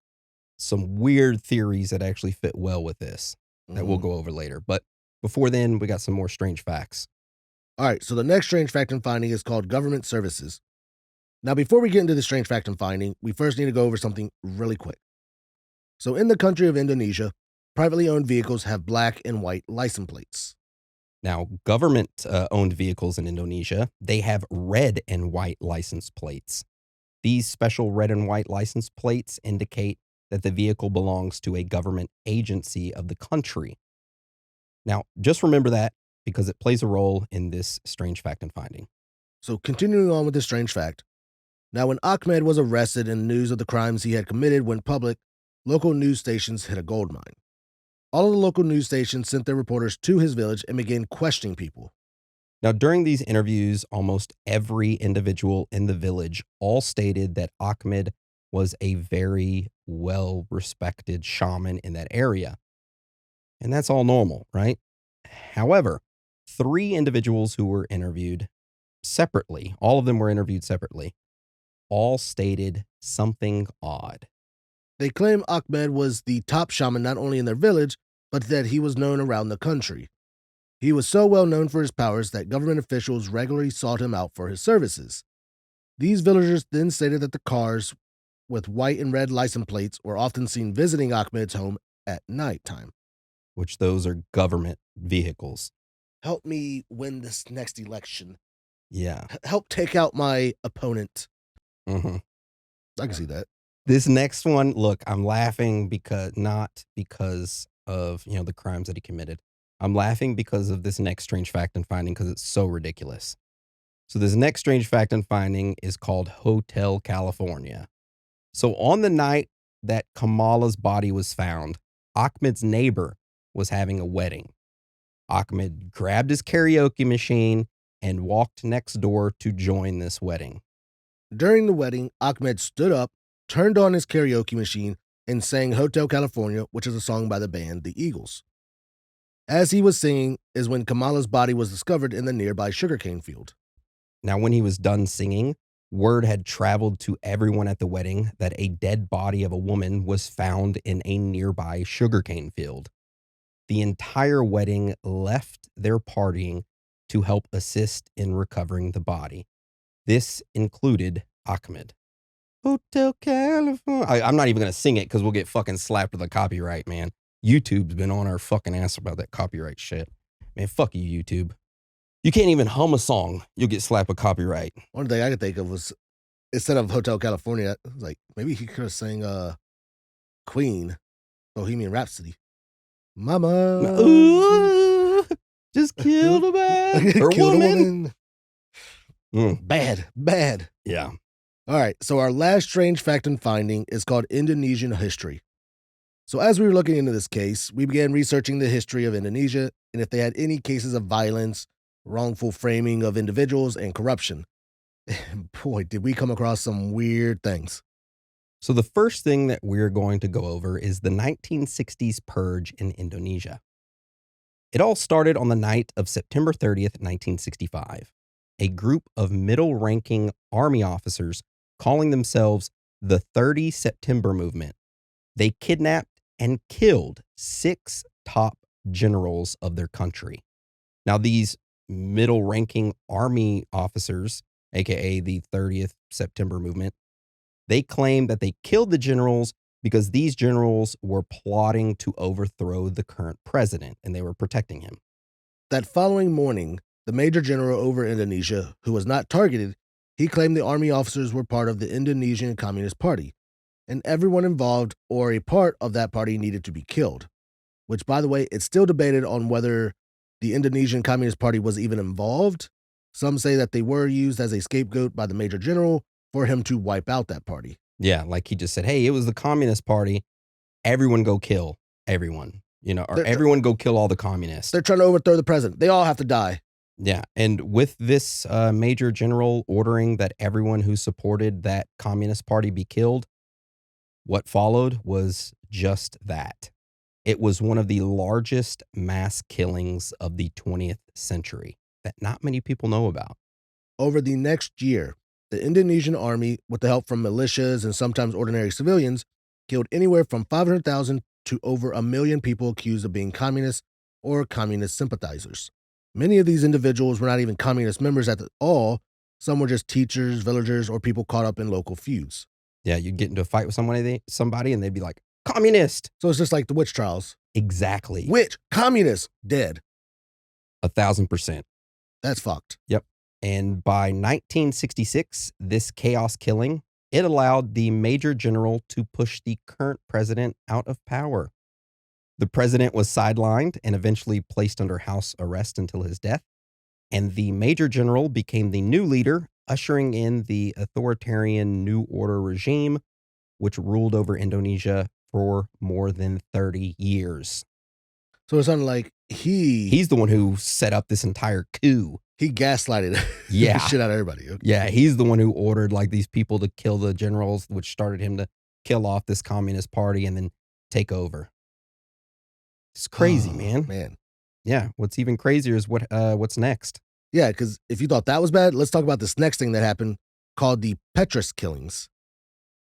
some weird theories that actually fit well with this that we'll go over later. But before then, we got some more strange facts. All right, so the next strange fact and finding is called government services. Now, before we get into the strange fact and finding, we first need to go over something really quick. So in the country of Indonesia, privately owned vehicles have black and white license plates. Now, government owned vehicles in Indonesia, they have red and white license plates. These special red and white license plates indicate that the vehicle belongs to a government agency of the country. Now, just remember that because it plays a role in this strange fact and finding. So continuing on with this strange fact. Now, when Ahmed was arrested and news of the crimes he had committed went public, local news stations hit a gold mine. All of the local news stations sent their reporters to his village and began questioning people. Now, during these interviews, almost every individual in the village all stated that Ahmed was a very well respected shaman in that area. And that's all normal, right? However, three individuals who were interviewed separately, all of them were interviewed separately, all stated something odd. They claim Ahmed was the top shaman not only in their village, but that he was known around the country. He was so well known for his powers that government officials regularly sought him out for his services. These villagers then stated that the cars with white and red license plates were often seen visiting Ahmed's home at nighttime. Which those are government vehicles. Help me win this next election. Yeah. Help take out my opponent. Mm-hmm. I can see that. This next one, look, I'm laughing not because of, the crimes that he committed. I'm laughing because of this next strange fact and finding because it's so ridiculous. So this next strange fact and finding is called Hotel California. So on the night that Kamala's body was found, Ahmed's neighbor was having a wedding. Ahmed grabbed his karaoke machine and walked next door to join this wedding. During the wedding, Ahmed stood up, turned on his karaoke machine, and sang Hotel California, which is a song by the band The Eagles. As he was singing is when Kamala's body was discovered in the nearby sugarcane field. Now, when he was done singing, word had traveled to everyone at the wedding that a dead body of a woman was found in a nearby sugarcane field. The entire wedding left their partying to help assist in recovering the body. This included Ahmed. Hotel California. I'm not even going to sing it because we'll get fucking slapped with a copyright, man. YouTube's been on our fucking ass about that copyright shit. Man, fuck you, YouTube. You can't even hum a song. You'll get slapped with copyright. One thing I could think of was, instead of Hotel California, like maybe he could have sang Queen, Bohemian Rhapsody. Mama. Ooh, just killed a man. Or Killed woman. a woman. Bad. Yeah. All right, so our last strange fact and finding is called Indonesian history. So as we were looking into this case, we began researching the history of Indonesia and if they had any cases of violence, wrongful framing of individuals, and corruption. Boy, did we come across some weird things. So the first thing that we're going to go over is the 1960s purge in Indonesia. It all started on the night of September 30th, 1965. A group of middle-ranking army officers calling themselves the 30 September Movement. They kidnapped and killed 6 top generals of their country. Now, these middle-ranking army officers, aka the 30th September Movement, they claim that they killed the generals because these generals were plotting to overthrow the current president and they were protecting him. That following morning, the major general over Indonesia, who was not targeted, he claimed the army officers were part of the Indonesian Communist Party, and everyone involved or a part of that party needed to be killed. Which, by the way, it's still debated on whether the Indonesian Communist Party was even involved. Some say that they were used as a scapegoat by the major general for him to wipe out that party. Yeah, like he just said, hey, it was the Communist Party. Everyone go kill everyone, or everyone go kill all the communists. They're trying to overthrow the president. They all have to die. Yeah, and with this major general ordering that everyone who supported that Communist Party be killed, what followed was just that. It was one of the largest mass killings of the 20th century that not many people know about. Over the next year, the Indonesian army, with the help from militias and sometimes ordinary civilians, killed anywhere from 500,000 to over 1 million people accused of being communists or communist sympathizers. Many of these individuals were not even communist members at all. Some were just teachers, villagers, or people caught up in local feuds. Yeah, you'd get into a fight with somebody and they'd be like, communist. So it's just like the witch trials. Exactly. Witch, communist, dead. 1,000%. That's fucked. Yep. And by 1966, this chaos killing, it allowed the major general to push the current president out of power. The president was sidelined and eventually placed under house arrest until his death. And the major general became the new leader, ushering in the authoritarian New Order regime, which ruled over Indonesia for more than 30 years. So it's not like he's the one who set up this entire coup. He gaslighted the Yeah. shit out of everybody. Okay. Yeah, he's the one who ordered like these people to kill the generals, which started him to kill off this communist party and then take over. It's crazy, Oh, man. man. Yeah, what's even crazier is what's next. Yeah, because if you thought that was bad, let's talk about this next thing that happened called the Petrus killings.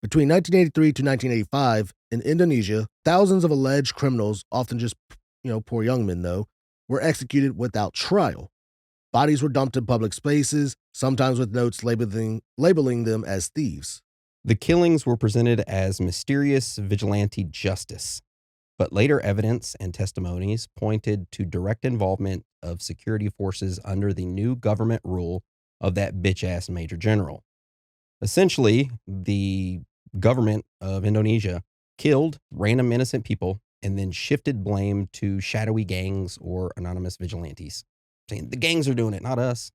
Between 1983 to 1985, in Indonesia, thousands of alleged criminals, often just, poor young men though, were executed without trial. Bodies were dumped in public spaces, sometimes with notes labeling them as thieves. The killings were presented as mysterious vigilante justice, but later evidence and testimonies pointed to direct involvement of security forces under the new government rule of that bitch ass major general. Essentially, the government of Indonesia killed random innocent people and then shifted blame to shadowy gangs or anonymous vigilantes, saying the gangs are doing it, not us.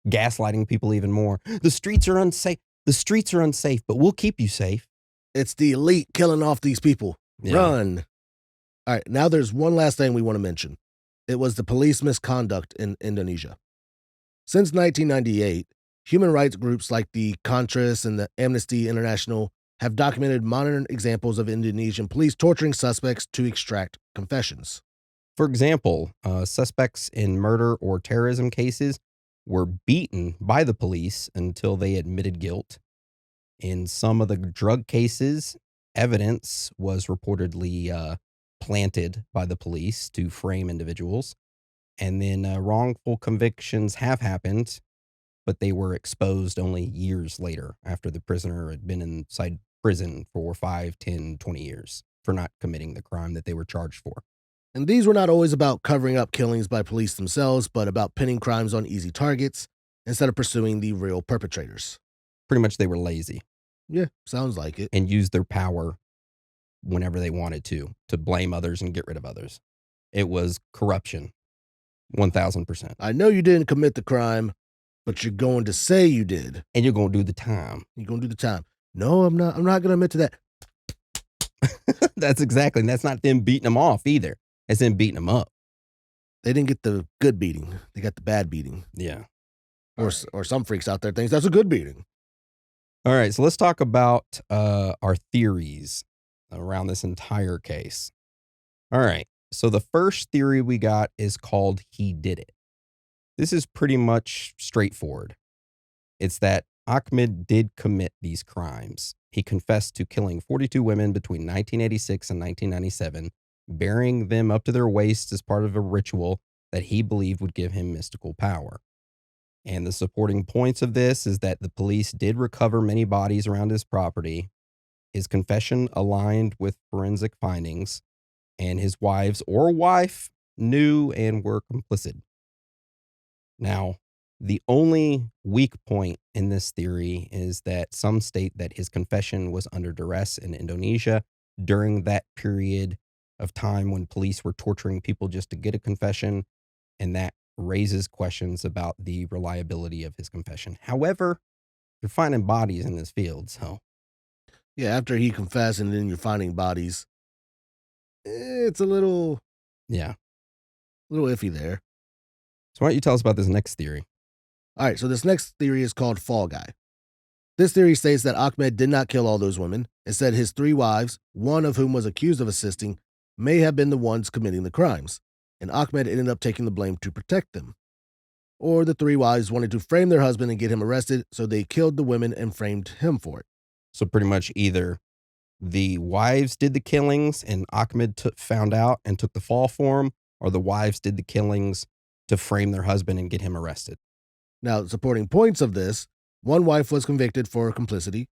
Gaslighting people even more. The streets are unsafe. The streets are unsafe, but we'll keep you safe. It's the elite killing off these people. Yeah. Run. All right, now there's one last thing we want to mention. It was the police misconduct in Indonesia. Since 1998, human rights groups like the Contras and the Amnesty International have documented modern examples of Indonesian police torturing suspects to extract confessions. For example, suspects in murder or terrorism cases were beaten by the police until they admitted guilt. In some of the drug cases, evidence was reportedly planted by the police to frame individuals. And then wrongful convictions have happened, but they were exposed only years later after the prisoner had been inside prison for 5, 10, 20 years for not committing the crime that they were charged for. And these were not always about covering up killings by police themselves, but about pinning crimes on easy targets instead of pursuing the real perpetrators. Pretty much they were lazy Yeah, sounds like it. and used their power whenever they wanted to blame others and get rid of others. It was corruption, 1,000%. I know you didn't commit the crime, but you're going to say you did. And you're going to do the time. You're going to do the time. No, I'm not. I'm not going to admit to that. That's exactly. And that's not them beating them off either. It's them beating them up. They didn't get the good beating. They got the bad beating. Yeah. Or some freaks out there thinks that's a good beating. All right. So let's talk about our theories around this entire case. All right. So the first theory we got is called He Did It. This is pretty much straightforward. It's that Ahmed did commit these crimes. He confessed to killing 42 women between 1986 and 1997, burying them up to their waists as part of a ritual that he believed would give him mystical power. And the supporting points of this is that the police did recover many bodies around his property. His confession aligned with forensic findings, and his wives or wife knew and were complicit. Now, the only weak point in this theory is that some state that his confession was under duress in Indonesia during that period of time when police were torturing people just to get a confession, and that raises questions about the reliability of his confession. However, you're finding bodies in this field, so. Yeah, after he confessed and then you're finding bodies, it's a little iffy there. So why don't you tell us about this next theory? All right, so this next theory is called Fall Guy. This theory states that Ahmed did not kill all those women. Instead, his 3 wives, one of whom was accused of assisting, may have been the ones committing the crimes, and Ahmed ended up taking the blame to protect them. Or the 3 wives wanted to frame their husband and get him arrested, so they killed the women and framed him for it. So pretty much either the wives did the killings and Ahmed found out and took the fall for him, or the wives did the killings to frame their husband and get him arrested. Now, supporting points of this, one wife was convicted for complicity.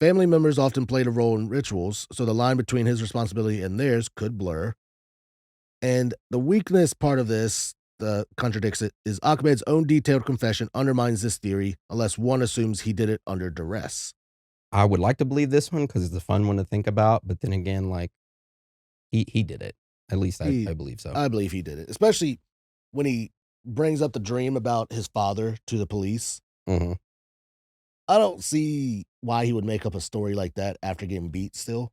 Family members often played a role in rituals, so the line between his responsibility and theirs could blur. And the weakness part of this, contradicts it, is Ahmed's own detailed confession undermines this theory unless one assumes he did it under duress. I would like to believe this one because it's a fun one to think about, but then again, like, he did it. At least I believe so. I believe he did it, especially when he brings up the dream about his father to the police. Mm-hmm. I don't see why he would make up a story like that after getting beat still.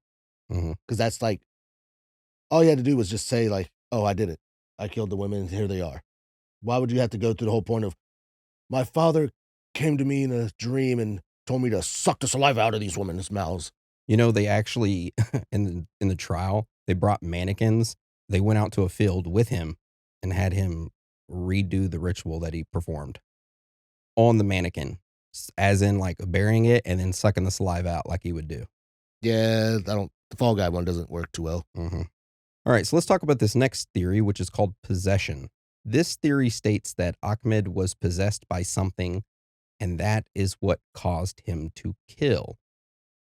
Mm-hmm. Because that's like, all you had to do was just say like, oh, I did it. I killed the women and here they are. Why would you have to go through the whole point of, My father came to me in a dream and told me to suck the saliva out of these women's mouths. You know, they actually in the trial, they brought mannequins. They went out to a field with him and had him redo the ritual that he performed on the mannequin, as in like burying it and then sucking the saliva out like he would do. Yeah, the Fall Guy one doesn't work too well. Hmm. All right, so let's talk about this next theory, which is called possession. This theory states that Ahmed was possessed by something, and that is what caused him to kill.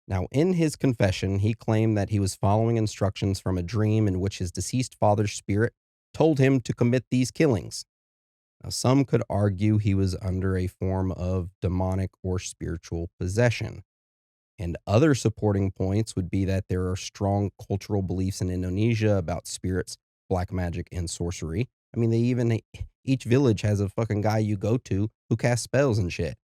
Now, in his confession, he claimed that he was following instructions from a dream in which his deceased father's spirit told him to commit these killings. Now, some could argue he was under a form of demonic or spiritual possession. And other supporting points would be that there are strong cultural beliefs in Indonesia about spirits, black magic, and sorcery. I mean, each village has a fucking guy you go to who casts spells and shit.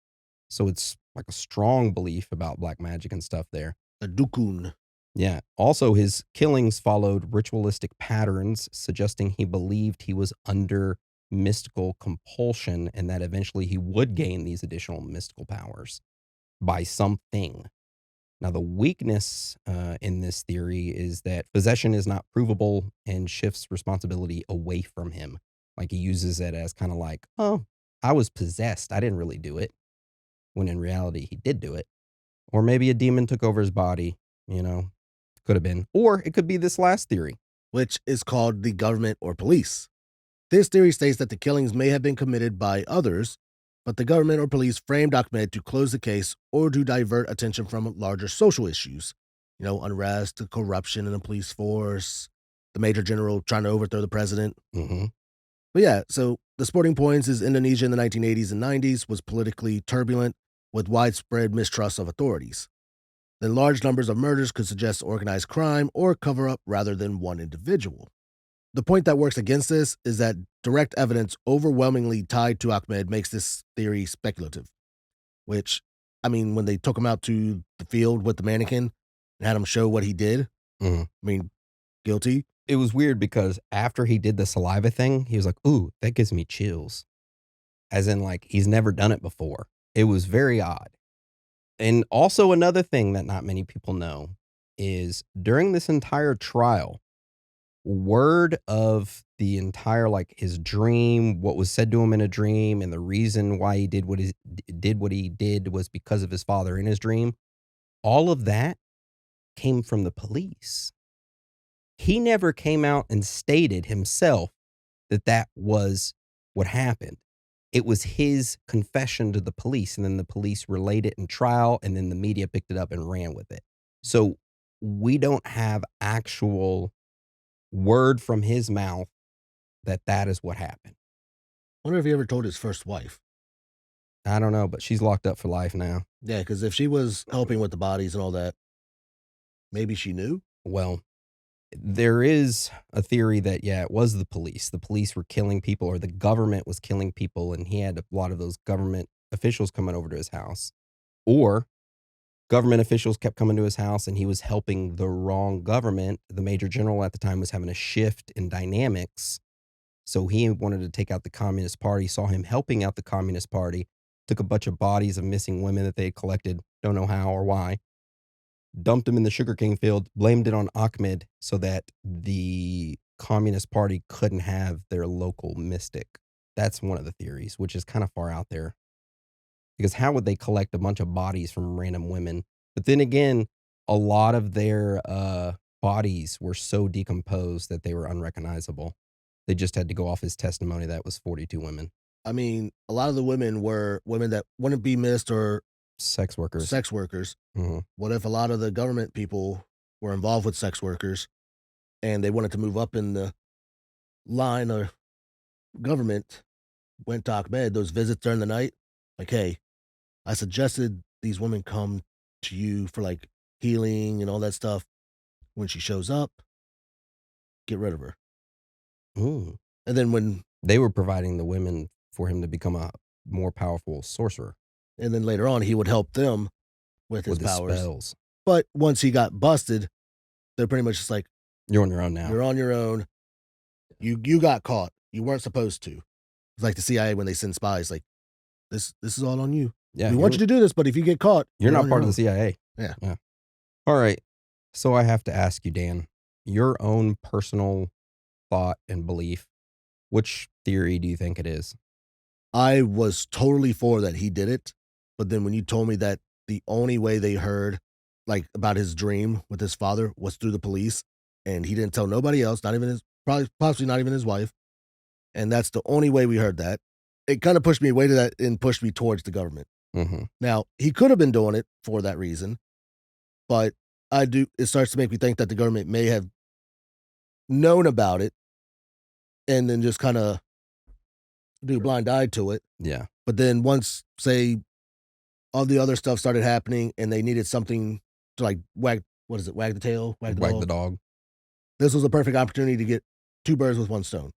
So it's like a strong belief about black magic and stuff there. A dukun. Yeah. Also, his killings followed ritualistic patterns, suggesting he believed he was under mystical compulsion and that eventually he would gain these additional mystical powers by something. Now, the weakness in this theory is that possession is not provable and shifts responsibility away from him. Like he uses it as kind of like, oh, I was possessed. I didn't really do it. When in reality, he did do it. Or maybe a demon took over his body, you know, could have been. Or it could be this last theory. Which is called the government or police. This theory states that the killings may have been committed by others, but the government or police framed Ahmed to close the case or to divert attention from larger social issues. You know, unrest, corruption in the police force, the major general trying to overthrow the president. Hmm. But yeah, so the sporting points is Indonesia in the 1980s and 90s was politically turbulent with widespread mistrust of authorities. Then large numbers of murders could suggest organized crime or cover up rather than one individual. The point that works against this is that direct evidence overwhelmingly tied to Ahmed makes this theory speculative, which, I mean, when they took him out to the field with the mannequin and had him show what he did, Hmm. I mean, guilty. It was weird because after he did the saliva thing, he was like, ooh, that gives me chills. As in, like, he's never done it before. It was very odd. And also, another thing that not many people know is during this entire trial, word of the entire, like, his dream, what was said to him in a dream, and the reason why he did what he did was because of his father in his dream. All of that came from the police. He never came out and stated himself that that was what happened. It was his confession to the police, and then the police relayed it in trial, and then the media picked it up and ran with it. So we don't have actual word from his mouth that that is what happened. Wonder if he ever told his first wife. I don't know, but she's locked up for life now. Yeah, because if she was helping with the bodies and all that, maybe she knew. Well, there is a theory that, yeah, it was the police. The police were killing people, or the government was killing people, and he had a lot of those government officials coming over to his house. Or government officials kept coming to his house and he was helping the wrong government. The major general at the time was having a shift in dynamics. So he wanted to take out the Communist Party, saw him helping out the Communist Party, took a bunch of bodies of missing women that they had collected, don't know how or why, dumped them in the sugarcane field, blamed it on Ahmed so that the Communist Party couldn't have their local mystic. That's one of the theories, which is kind of far out there. Because how would they collect a bunch of bodies from random women? But then again, a lot of their bodies were so decomposed that they were unrecognizable. They just had to go off his testimony that it was 42 women. I mean, a lot of the women were women that wouldn't be missed or Sex workers. sex workers. Hmm. What if a lot of the government people were involved with sex workers and they wanted to move up in the line of government, went to Ahmed, those visits during the night? Like, hey, I suggested these women come to you for like healing and all that stuff. When she shows up, get rid of her. Ooh. And then when, They were providing the women for him to become a more powerful sorcerer and then later on, he would help them with his with his powers. spells. But once he got busted, they're pretty much just like, You're on your own now. you're on your own. You got caught. You weren't supposed to. It's like the CIA when they send spies, like, this is all on you. Yeah, we want you to do this, but if you get caught, you're not on part your of the own. CIA. Yeah. All right. So I have to ask you, Dan, your own personal thought and belief. Which theory do you think it is? I was totally for that he did it, but then when you told me that the only way they heard, like, about his dream with his father was through the police, and he didn't tell nobody else, not even his possibly not even his wife, and that's the only way we heard that, it kinda pushed me away to that and pushed me towards the government. Mm-hmm. Now, he could have been doing it for that reason, but it starts to make me think that the government may have known about it and then just kinda do a blind eye to it. Yeah. But then once, say, all the other stuff started happening and they needed something to, like, wag the tail, wag the Wag the dog. dog. This was a perfect opportunity to get 2 birds with 1 stone.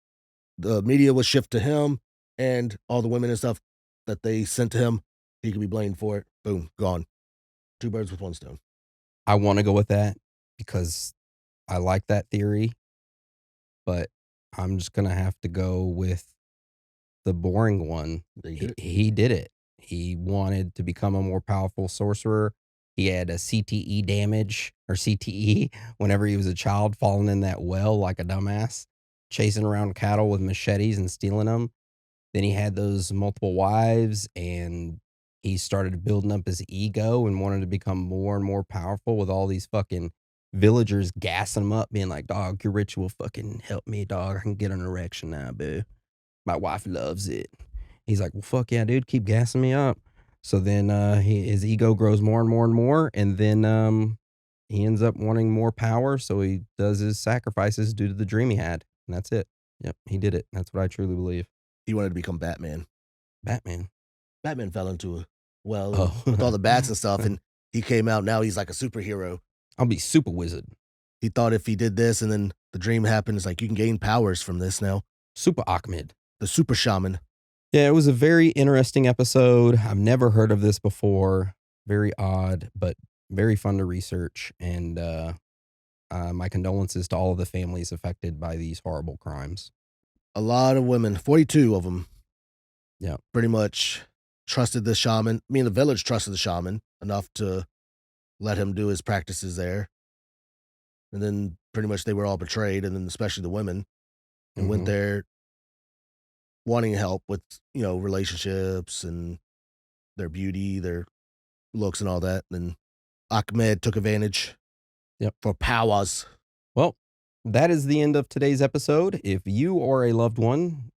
The media was shift to him, and all the women and stuff that they sent to him, he could be blamed for it. Boom, gone. 2 birds with 1 stone. I want to go with that because I like that theory, but I'm just going to have to go with the boring one. He did it. He wanted to become a more powerful sorcerer. He had a CTE damage or CTE whenever he was a child, falling in that well like a dumbass, chasing around cattle with machetes and stealing them. Then he had those multiple wives, and he started building up his ego and wanted to become more and more powerful with all these fucking villagers gassing him up, being like, dog, your ritual fucking helped me, dog. I can get an erection now, boo. My wife loves it. He's like, well, fuck yeah, dude, keep gassing me up. So then his ego grows more and more and more, and then he ends up wanting more power, so he does his sacrifices due to the dream he had, and that's it. Yep, he did it. That's what I truly believe. He wanted to become Batman. Batman. Batman fell into a well with all the bats and stuff, and he came out. Now he's like a superhero. I'll be super wizard. He thought if he did this and then the dream happened, it's like you can gain powers from this now. Super Ahmed. The super shaman. Yeah, it was a very interesting episode. I've never heard of this before. Very odd, but very fun to research. And my condolences to all of the families affected by these horrible crimes. A lot of women, 42 of them. Yeah. Pretty much trusted the shaman. I mean, the village trusted the shaman enough to let him do his practices there. And then pretty much they were all betrayed, and then especially the women, and went there wanting help with, relationships and their beauty, their looks and all that. And Ahmed took advantage. Yep. For powers. Well, that is the end of today's episode. If you or a loved one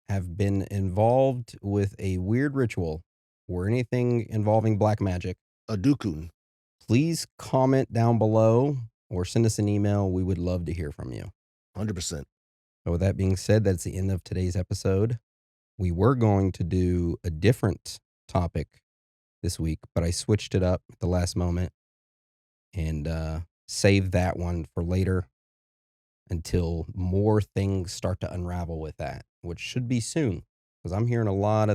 have been involved with a weird ritual or anything involving black magic, a dukun, please comment down below or send us an email. We would love to hear from you. 100%. So with that being said, that's the end of today's episode. We were going to do a different topic this week, but I switched it up at the last moment and saved that one for later until more things start to unravel with that, which should be soon, because I'm hearing a lot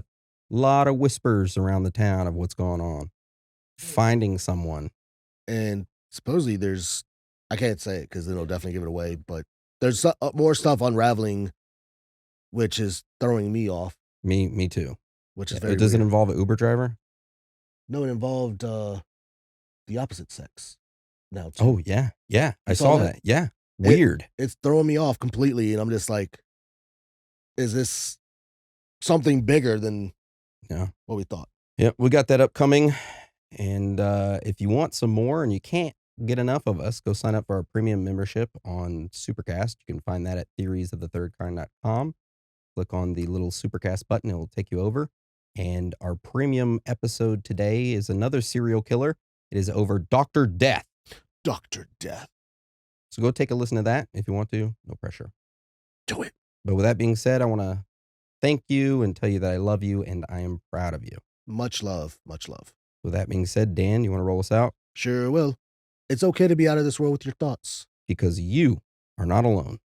of whispers around the town of what's going on. Finding someone. And supposedly I can't say it because then it'll definitely give it away, but there's more stuff unraveling, which is throwing me off. Me too. Which is very Does weird. it involve an Uber driver? No, it involved the opposite sex. Now too. Oh, yeah. Yeah. I saw that. Yeah. Weird. It's throwing me off completely, and I'm just like, is this something bigger than what we thought? Yep, we got that upcoming. And if you want some more and you can't get enough of us, go sign up for our premium membership on Supercast. You can find that at theoriesofthethirdkind.com. Click on the little Supercast button. It will take you over. And our premium episode today is another serial killer. It is over Dr. Death. Dr. Death. So go take a listen to that if you want to. No pressure. Do it. But with that being said, I want to thank you and tell you that I love you and I am proud of you. Much love. Much love. With that being said, Dan, you want to roll us out? Sure will. It's okay to be out of this world with your thoughts. Because you are not alone.